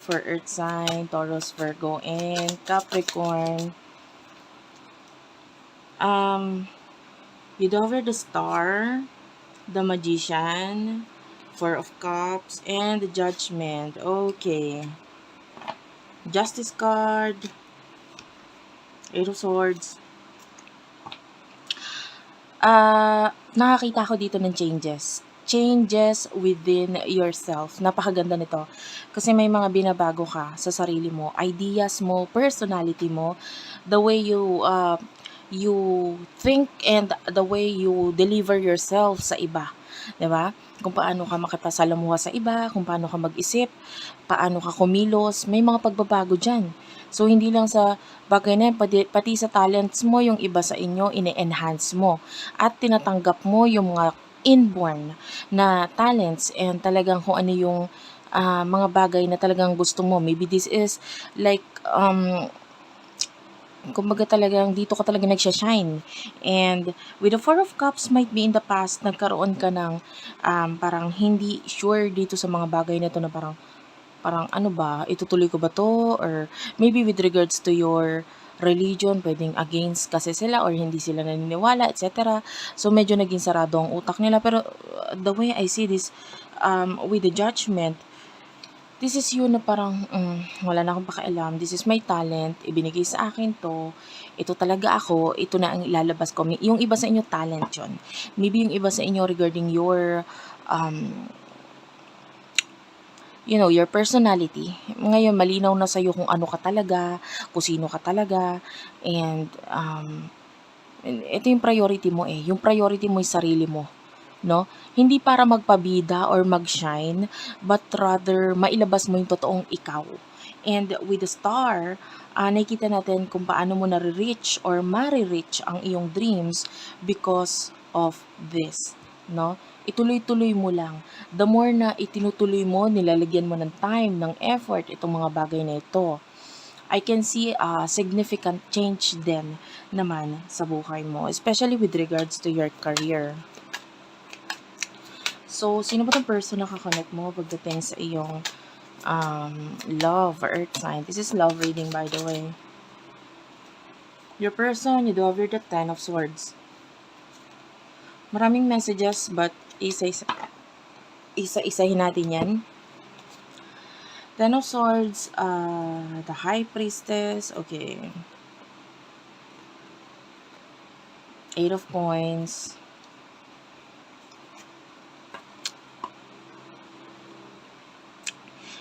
for Earth sign, Taurus, Virgo, and Capricorn. You do have the Star, the Magician, Four of Cups, and the Judgment. Okay. Justice card, Eight of Swords. Nakakita ko dito ng changes. Changes within yourself. Napakaganda nito. Kasi may mga binabago ka sa sarili mo, ideas mo, personality mo, the way you think and the way you deliver yourself sa iba. 'Di ba? Kung paano ka makipasalamuha sa iba, kung paano ka mag-isip, paano ka kumilos, may mga pagbabago diyan. So hindi lang sa bagay na yan, pati sa talents mo, yung iba sa inyo, ine-enhance mo. At tinatanggap mo yung mga inborn na talents and talagang kung ano yung mga bagay na talagang gusto mo. Maybe this is like, kumbaga talagang dito ka talaga nagsha-shine. And with the Four of Cups, might be in the past, nagkaroon ka ng parang hindi sure dito sa mga bagay na to na parang ano ba, itutuloy ko ba to? Or maybe with regards to your religion, pwedeng against kasi sila or hindi sila naniniwala, etc. So, medyo naging sarado ang utak nila. Pero the way I see this, with the Judgment, this is you na parang, wala na akong pakialam. This is my talent. Ibinigay sa akin to. Ito talaga ako. Ito na ang ilalabas ko. Yung iba sa inyo, talent yun. Maybe yung iba sa inyo regarding your, your personality. Ngayon, malinaw na sa'yo kung ano ka talaga, kung sino ka talaga, and ito yung priority mo eh. Yung priority mo yung sarili mo. No? Hindi para magpabida or mag-shine, but rather mailabas mo yung totoong ikaw. And with the Star, nakikita natin kung paano mo nare-reach or mare-reach ang iyong dreams because of this. No? Ituloy-tuloy mo lang. The more na itinutuloy mo, nilalagyan mo ng time, ng effort, itong mga bagay na ito, I can see a significant change din naman sa buhay mo, especially with regards to your career. So, sino ba itong person na kakonect mo pagdating sa iyong love or earth sign? This is love reading, by the way. Your person, you do have the Ten of Swords. Maraming messages, but isa-isahin natin yan. Ten of Swords, the High Priestess, okay. Eight of Coins.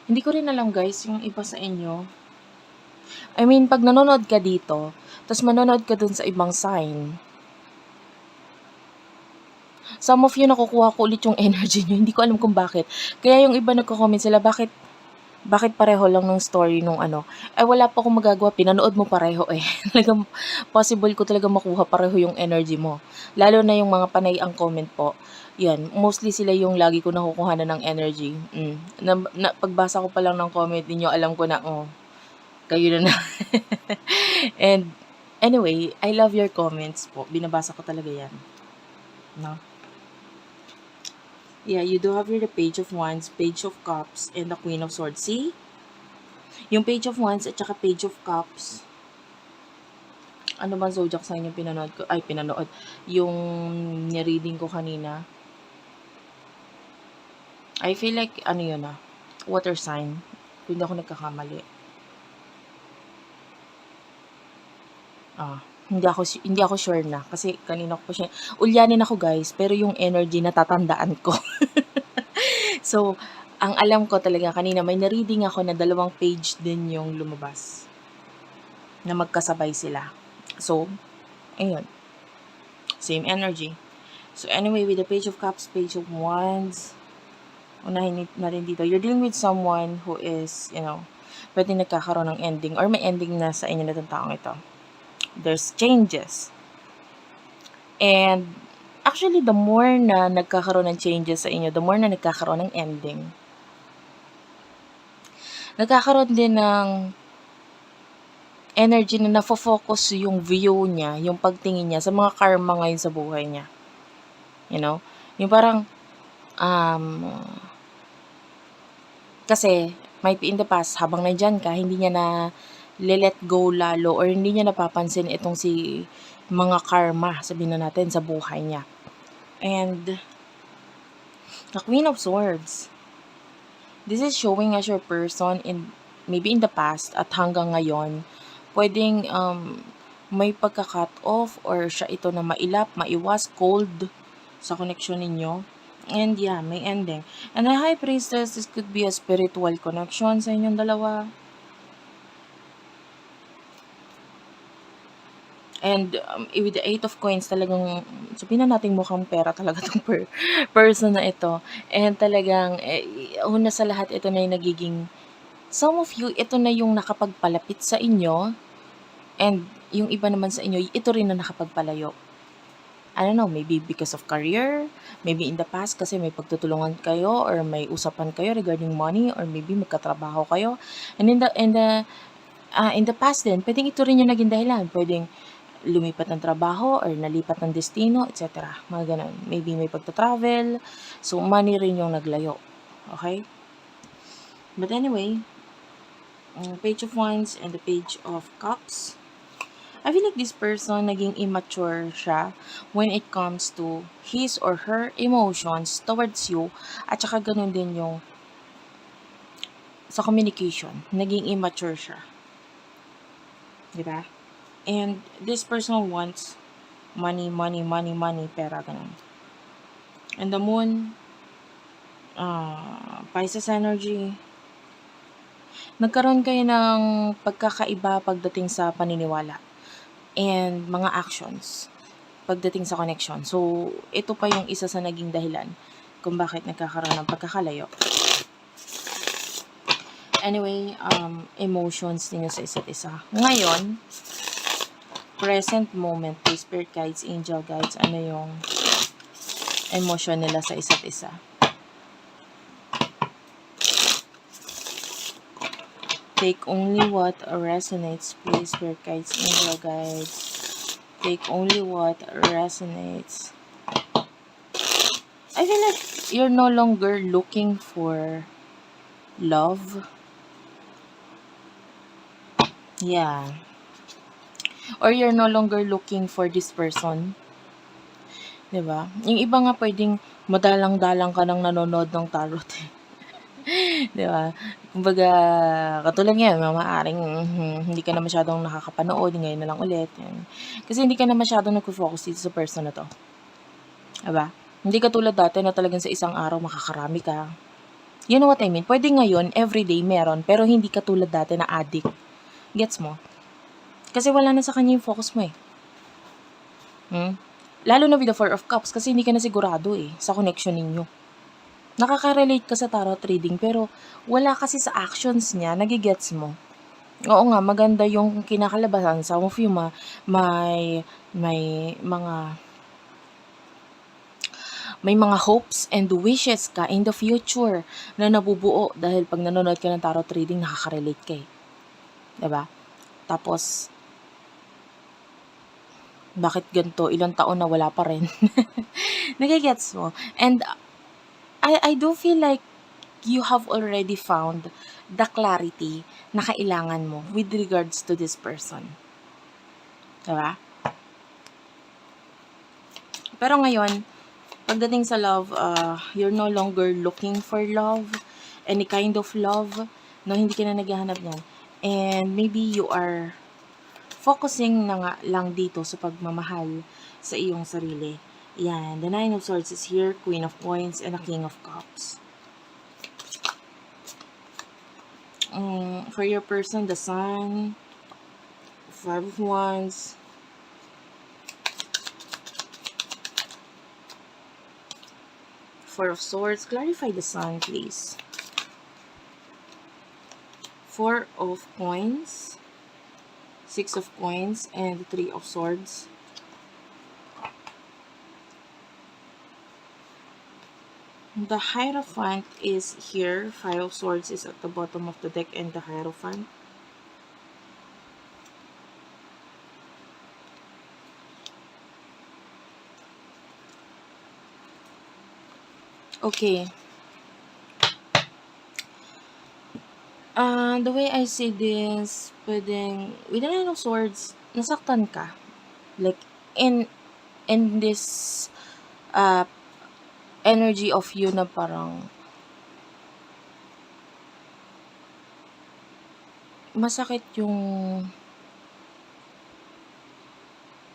Hindi ko rin alam guys, yung iba sa inyo. I mean, pag nanonood ka dito, tapos manonood ka dun sa ibang sign, some of you nakukuha ko ulit yung energy nyo. Hindi ko alam kung bakit. Kaya yung iba nagko-comment sila, bakit pareho lang ng story nung ano? Ay, wala pa akong magagawa. Pinanood mo pareho eh. Talagang possible ko talaga makuha pareho yung energy mo. Lalo na yung mga panay ang comment po. Yan, mostly sila yung lagi ko nakukuha ng energy. Pagbasa ko pa lang ng comment ninyo, alam ko na, kayo na. And anyway, I love your comments po. Binabasa ko talaga yan. No? Yeah, you do have here the Page of Wands, Page of Cups, and the Queen of Swords. See? Yung Page of Wands at saka Page of Cups. Ano bang zodiac sign yung pinanood ko? Ay, pinanood. Yung nireading ko kanina. I feel like, ano yun water sign. Hindi ako nagkakamali. Hindi ako sure na. Kasi kanina ko pa siya. Ulyanin ako guys, pero yung energy natatandaan ko. So, ang alam ko talaga kanina, may na-reading ako na 2 page din yung lumabas. Na magkasabay sila. So, ayun. Same energy. So, anyway, with the Page of Cups, Page of Wands, unahin natin dito. You're dealing with someone who is, pwede nagkakaroon ng ending or may ending na sa inyo na itong taong ito. There's changes. And, actually, the more na nagkakaroon ng changes sa inyo, the more na nagkakaroon ng ending. Nagkakaroon din ng energy na nafo-focus yung view niya, yung pagtingin niya sa mga karma ngayon sa buhay niya. Yung parang, kasi, Might be in the past, habang nandyan ka, hindi niya na let go lalo or hindi niya napapansin itong si mga karma, sabihin na natin, sa buhay niya. And the Queen of Swords. This is showing us your person in maybe in the past at hanggang ngayon, pwedeng may pagka-cut off or siya ito na mailap, maiwas, cold sa connection ninyo. And yeah, may ending. And the High Priestess, this could be a spiritual connection sa inyong dalawa. And with the Eight of Coins, talagang sabihin na natin mukhang pera talaga tong person na ito. And talagang, una sa lahat, ito na yung nagiging, some of you, ito na yung nakapagpalapit sa inyo. And yung iba naman sa inyo, ito rin na nakapagpalayo. I don't know, maybe because of career, maybe in the past kasi may pagtutulungan kayo or may usapan kayo regarding money or maybe magkatrabaho kayo. And in the past din, pwedeng ito rin yung naging dahilan. Pwedeng lumipat ng trabaho or nalipat ng destino, etc. Mga ganun. Maybe may pagta-travel. So, money rin yung naglayo. Okay? But anyway, Page of Wands and the Page of Cups. I feel like this person, naging immature siya when it comes to his or her emotions towards you. At saka ganun din yung sa communication. Naging immature siya. Diba? And this person wants money, money, money, money, pera, ganun. And the Moon, Pisces energy. Nagkaroon kayo ng pagkakaiba pagdating sa paniniwala and mga actions pagdating sa connection. So, ito pa yung isa sa naging dahilan kung bakit nagkakaroon ng pagkakalayo. Anyway, emotions ninyo sa isa't isa. Ngayon, present moment, spirit guides, angel guides, ano yung emotion nila sa isa't isa. Take only what resonates, please, spirit guides, angel guides. Take only what resonates. I feel like you're no longer looking for love. Yeah. Or you're no longer looking for this person. Diba? Yung iba nga pwedeng madalang-dalang ka nang nanonood ng tarot. Diba? Kumbaga, katulad ngayon, maaaring hindi ka na masyadong nakakapanood, ngayon na lang ulit. Yan. Kasi hindi ka na masyadong nag-focus dito sa person na to. Diba? Hindi ka tulad dati na talagang sa isang araw makakarami ka. You know what I mean? Pwede ngayon, everyday meron, pero hindi ka tulad dati na addict. Gets mo? Kasi wala na sa kanya yung focus mo eh. Lalo na with the Four of Cups, kasi hindi ka na sigurado eh, sa connection ninyo. Nakaka-relate ka sa tarot reading, pero wala kasi sa actions niya, nagigets mo. Oo nga, maganda yung kinakalabasan. Some of you may mga hopes and wishes ka in the future na nabubuo dahil pag nanonood ka ng tarot reading, nakaka-relate ka eh. Diba? Tapos, bakit ganito? Ilang taon na wala pa rin. Nagigets mo? And I do feel like you have already found the clarity na kailangan mo with regards to this person. Diba? Pero ngayon, pagdating sa love, you're no longer looking for love, any kind of love, no, hindi ka na naghahanap yan. And maybe you are focusing na nga lang dito sa pagmamahal sa iyong sarili. Yan, the Nine of Swords is here, Queen of Coins, and the King of Cups. For your person, the Sun, Five of Wands, Four of Swords. Clarify the Sun, please. Four of Coins, Six of Coins, and Three of Swords. The Hierophant is here. Five of Swords is at the bottom of the deck, and the Hierophant. Okay. The way I see this, puwedeng with the Nine of Swords, nasaktan ka. Like, in this, uh, energy of you na parang masakit yung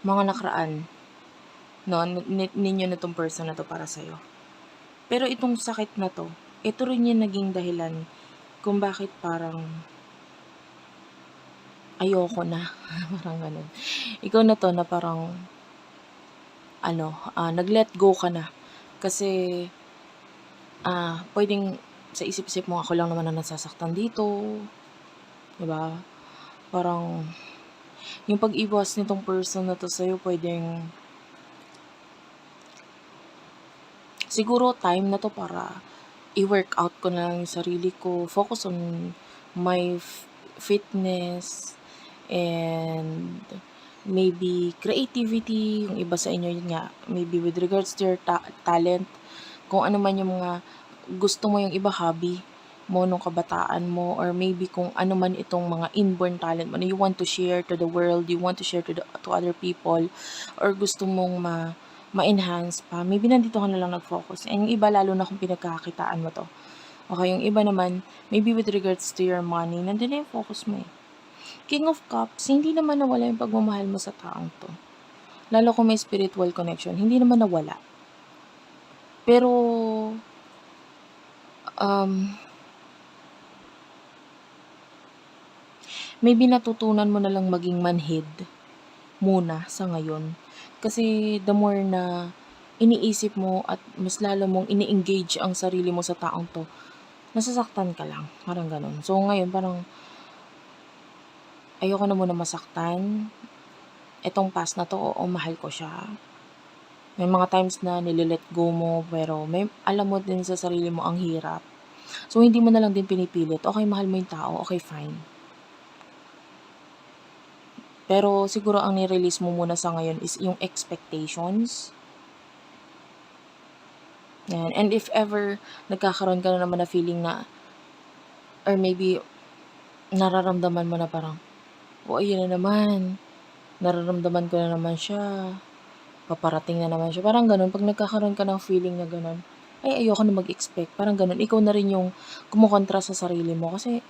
mga nakaraan, 'no, ninyo nitong person na 'to para sa'yo. Pero itong sakit na 'to, ito rin yung naging dahilan kung bakit parang ayoko na, parang gano'n. Ikaw na 'to na parang ano, nag-let go ka na. Kasi, puwedeng sa isip-isip mo, ako lang naman ang nasasaktan dito, 'di ba? Parang yung pag-iwas nitong person na 'to sa'yo puwedeng siguro time na 'to para i-workout ko na lang yung sarili ko, focus on my fitness and maybe creativity, yung iba sa inyo yun nga, maybe with regards to your talent, kung ano man yung mga gusto mo yung iba hobby mo nung kabataan mo or maybe kung ano man itong mga inborn talent mo na you want to share to the world, you want to share to other people or gusto mong ma-enhance pa, maybe nandito ka na lang nag-focus. And yung iba lalo na kung pinagkakakitaan mo 'to. Okay, yung iba naman, maybe with regards to your money, nandun na yung focus mo, eh. King of Cups, hindi naman nawala yung pagmamahal mo sa taong 'to. Lalo kung may spiritual connection, hindi naman nawala. Pero, um, maybe natutunan mo na lang maging manhid muna sa ngayon. Kasi the more na iniisip mo at mas lalo mong ini-engage ang sarili mo sa taong 'to, nasasaktan ka lang, parang gano'n. So ngayon parang ayoko na muna masaktan, etong past na 'to, oo, mahal ko siya. May mga times na nile-let go mo pero may alam mo din sa sarili mo ang hirap. So hindi mo na lang din pinipilit, okey mahal mo yung tao, okey fine. Pero siguro ang ni-release mo muna sa ngayon is yung expectations. Yan, and if ever nagkakaroon ka na naman na feeling na or maybe nararamdaman mo na parang, "Oh, ayun na naman, nararamdaman ko na naman siya, paparating na naman siya." Parang gano'n, 'pag nagkakaroon ka ng feeling na gano'n, ay ayoko na mag-expect, parang gano'n. Ikaw na rin yung kumokontra sa sarili mo kasi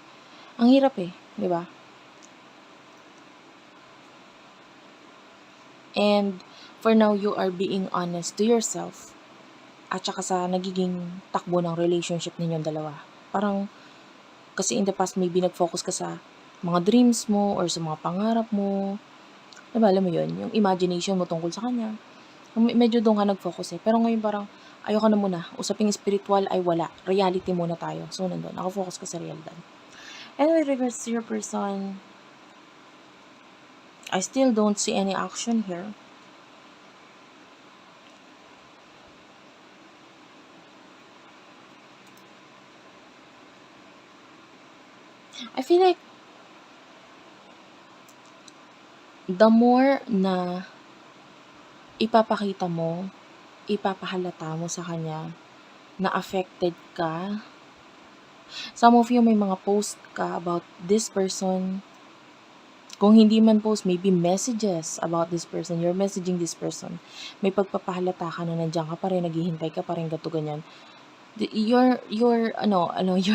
ang hirap, eh, 'di ba? And for now, you are being honest to yourself at saka sa nagiging takbo ng relationship ninyong dalawa. Parang kasi in the past maybe nag-focus ka sa mga dreams mo or sa mga pangarap mo, 'di ba, alam mo 'yun, yung imagination mo tungkol sa kanya. Medyo do'n ka nag-focus, eh. Pero ngayon parang ayoko na muna, usaping spiritual ay wala, reality muna tayo. So nandun, naka-focus ka sa realidad. And with regards to your person, I still don't see any action here. I feel like the more na ipapakita mo, ipapahalata mo sa kanya na affected ka. Some of you may mga post ka about this person. Kung hindi man post, maybe messages about this person. You're messaging this person. May pagpapahalata ka na nandiyan ka pa rin, naghihintay ka pa rin, gato ganyan. You're you're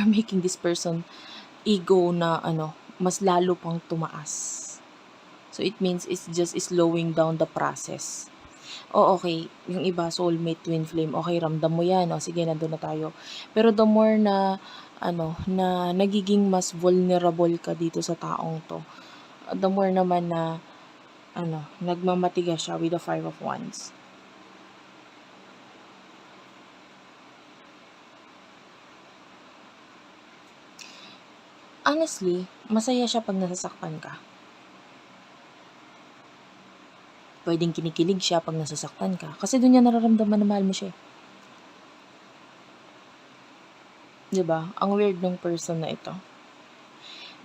making this person ego na mas lalo pang tumaas. So it means it's just slowing down the process. Okay, yung iba soulmate, twin flame, okay ramdam mo 'yan, o sige nandun na tayo. Pero the more na na nagiging mas vulnerable ka dito sa taong 'to, the more naman na nagmamatigas siya with the Five of Wands. Honestly, masaya siya 'pag nasasaktan ka. Puwedeng kinikilig siya 'pag nasasaktan ka, kasi dun niya nararamdaman na mahal mo siya, eh. 'Di ba? Ang weird nung person na ito.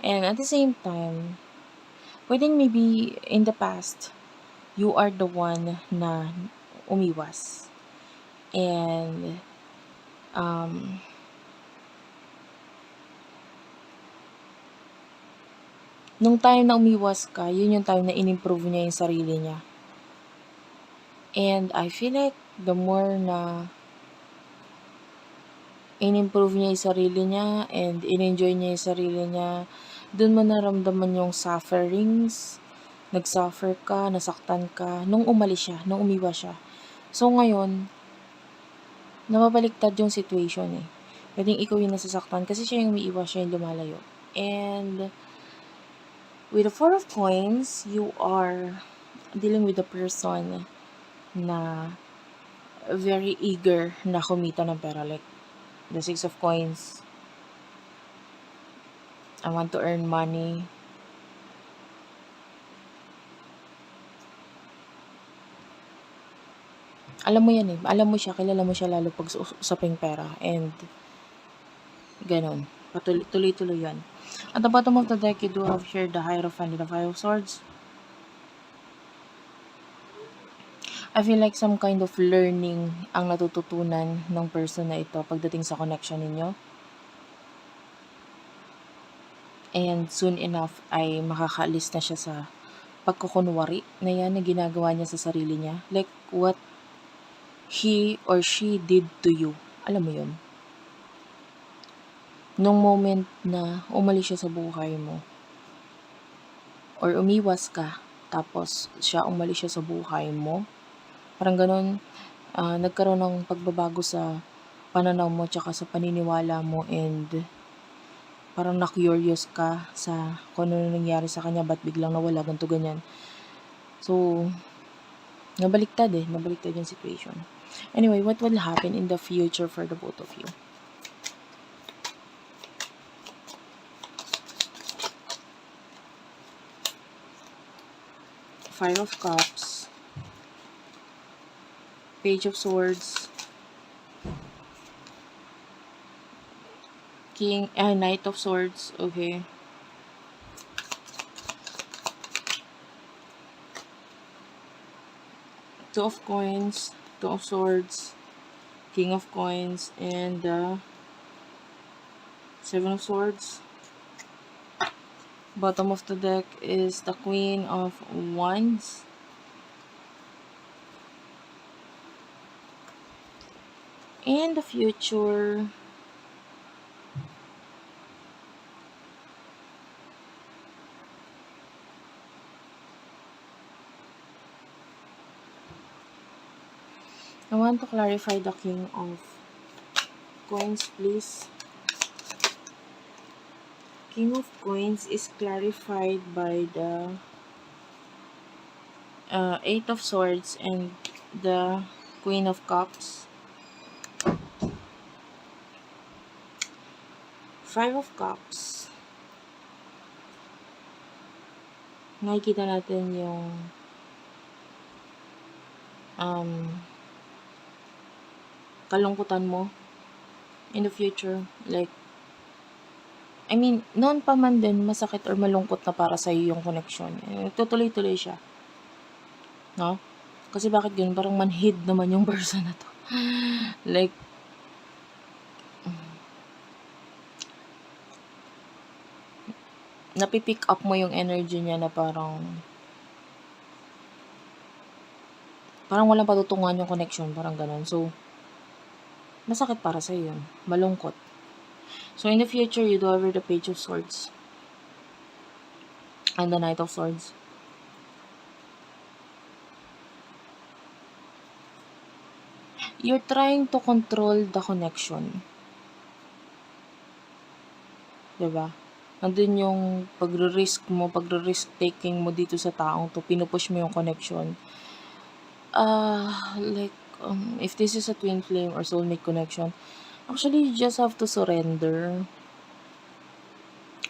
And at the same time, puwedeng maybe in the past, you are the one na umiwas. And, um, Nung time na umiwas ka, yun yung time na in-improve niya yung sarili niya. And I feel like the more na in-improve niya yung sarili niya and in-enjoy niya yung sarili niya, dun mo naramdaman yung sufferings, nag-suffer ka, nasaktan ka, nung umalis siya, nung umiwas siya. So ngayon, nababaliktad yung situation eh. Pwedeng ikaw yung nasasaktan kasi siya yung umiiwas, siya yung lumalayo. And with the Four of Coins, you are dealing with a person na very eager na kumita ng pera. Like, the Six of Coins, I want to earn money. Alam mo yan eh. Alam mo siya, kilala mo siya lalo pag usaping pera. And, ganun. Tuloy-tuloy yan. At the bottom of the deck, you do have here the Hierophant and the Five of Swords. I feel like some kind of learning ang natututunan ng person na ito pagdating sa connection ninyo. And soon enough ay makakaalis na siya sa pagkukunwari na yan na ginagawa niya sa sarili niya. Like what he or she did to you. Alam mo yun? Nung moment na umalis siya sa buhay mo or umiwas ka tapos siya umalis siya sa buhay mo, parang ganun, nagkaroon ng pagbabago sa pananaw mo tsaka sa paniniwala mo and parang na-curious ka sa kung ano nangyari sa kanya, ba't biglang nawala, ganito, ganyan. So, nabaliktad yung situation. Anyway, what will happen in the future for the both of you? Five of Cups, Page of Swords, Knight of Swords, okay. Two of Coins, Two of Swords, King of Coins, and Seven of Swords. Bottom of the deck is the Queen of Wands. In the future, I want to clarify the King of Coins, please. King of Coins is clarified by the Eight of Swords and the Queen of Cups. Five of Cups. Nakikita natin yung kalungkutan mo in the future. Like, I mean, noon pa man din masakit or malungkot na para sa iyo yung connection. Tutuloy-tuloy siya. No? Kasi bakit ganun? Parang manhid naman yung person na to. Like, napipick up mo yung energy niya na parang walang patutunguhan yung connection. Parang ganun. So, masakit para sa iyo yun. Malungkot. So, in the future, you do have the Page of Swords and the Knight of Swords. You're trying to control the connection. Diba? Nandun yung pagre-risk taking mo dito sa taong to, pinupush mo yung connection. Like, if this is a twin flame or soulmate connection, actually, you just have to surrender.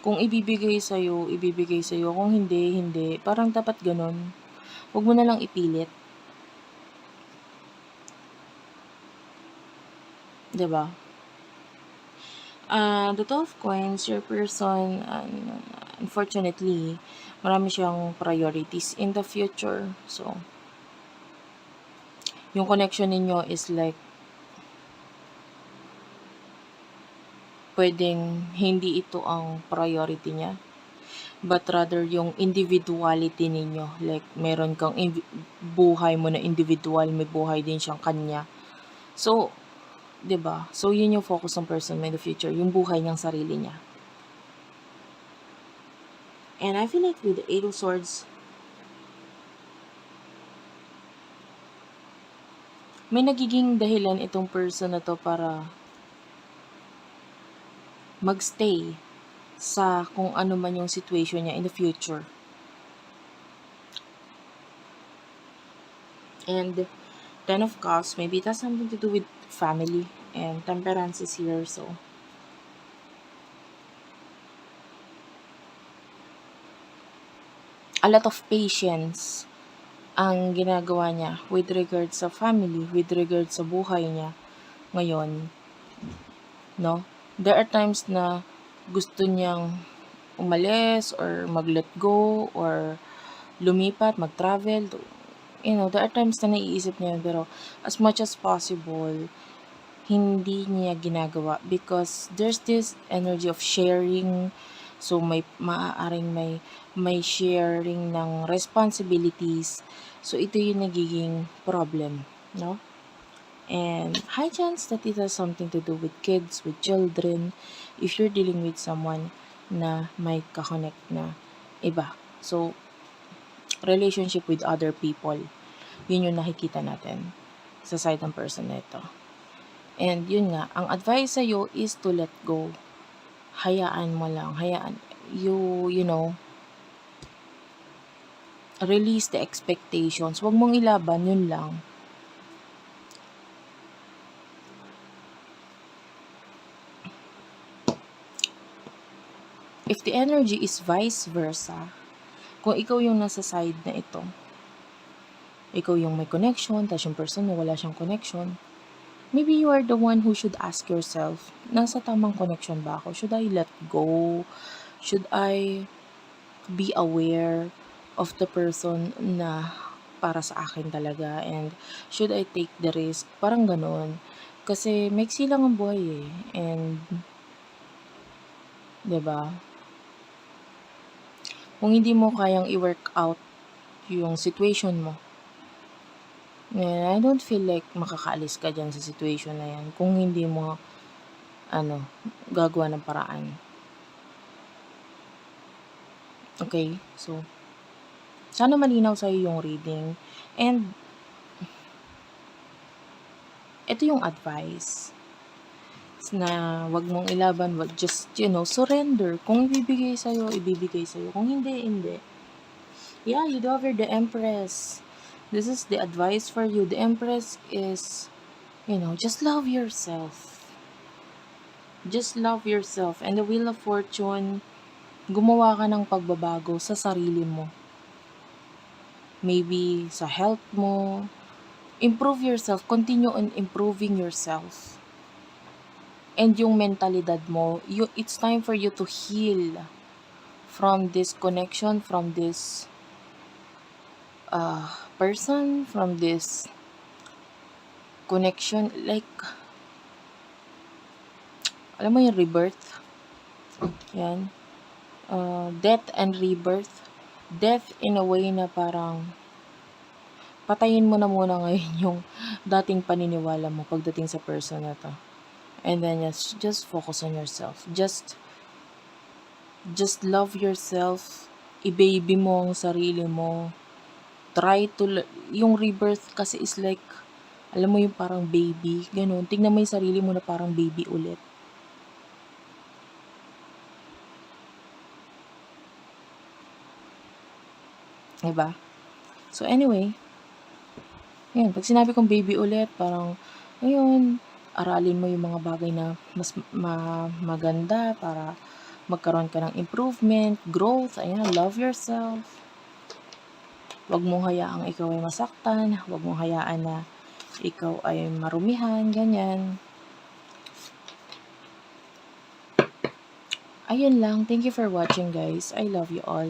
Kung ibibigay sa'yo, ibibigay sa'yo. Kung hindi, hindi. Parang dapat ganun. Huwag mo na lang ipilit. Diba? The Two of Coins, your person, unfortunately, marami siyang priorities in the future. So, yung connection ninyo is like, pwedeng hindi ito ang priority niya. but rather yung individuality ninyo. Like, meron kang buhay mo na individual, may buhay din siyang kanya. So, 'di ba? So, yun yung focus ng person mo in the future, yung buhay niyang sarili niya. And I feel like with the Eight of Swords, may nagiging dahilan itong person na to para magstay sa kung ano man yung situation niya in the future. And Ten of Cups, maybe it has something to do with family, and Temperance is here, so a lot of patience ang ginagawa niya with regards sa family, with regards sa buhay niya ngayon, no? There are times na gusto niyang umalis or mag-let go or lumipat, mag-travel. You know, there are times na naiisip niya, pero as much as possible, hindi niya ginagawa because there's this energy of sharing. So, maaaring may sharing ng responsibilities. So, ito yung nagiging problem, no? And high chance that it has something to do with kids, with children, if you're dealing with someone na may kakonect na iba. So, relationship with other people, yun yung nakikita natin sa side ng person na ito. And yun nga, ang advice sa'yo is to let go. Hayaan mo lang, you know, release the expectations. Huwag mong ilaban, yun lang. If the energy is vice versa, kung ikaw yung nasa side na ito, ikaw yung may connection, tapos yung person mo wala siyang connection, maybe you are the one who should ask yourself, nasa tamang connection ba ako? Should I let go? Should I be aware of the person na para sa akin talaga? And should I take the risk? Parang ganun. Kasi maiksi lang ang buhay eh. And, 'di ba? Kung hindi mo kayang i-work out yung situation mo, I don't feel like makakaalis ka dyan sa situation na yan kung hindi mo gagawa ng paraan. Okay? So, sana malinaw sa'yo yung reading. And, ito yung advice na wag mong ilaban, wag just, surrender. Kung ibibigay sa'yo, ibibigay sa'yo. Kung hindi, hindi. Yeah, you do have the Empress. This is the advice for you. The Empress is, just love yourself. Just love yourself. And the Wheel of Fortune, gumawa ka ng pagbabago sa sarili mo. Maybe sa health mo. Improve yourself. Continue on improving yourself. And yung mentalidad mo, it's time for you to heal from this connection, from this person, from this connection, like, alam mo yung rebirth? Yan. Death and rebirth. Death in a way na parang patayin mo na muna ngayon yung dating paniniwala mo pagdating sa person na to. And then just focus on yourself. Just love yourself. I-baby mo ang sarili mo. Try to, yung rebirth kasi is like, alam mo yung parang baby, ganun. Tingnan mo yung sarili mo na parang baby ulit. Diba? So anyway, yan, pag sinabi kong baby ulit, parang, ayun, aralin mo yung mga bagay na mas maganda para magkaroon ka ng improvement, growth, ayan, love yourself. Huwag mong hayaang ikaw ay masaktan, huwag mong hayaan na ikaw ay marumihan, ganyan. Ayun lang. Thank you for watching, guys. I love you all.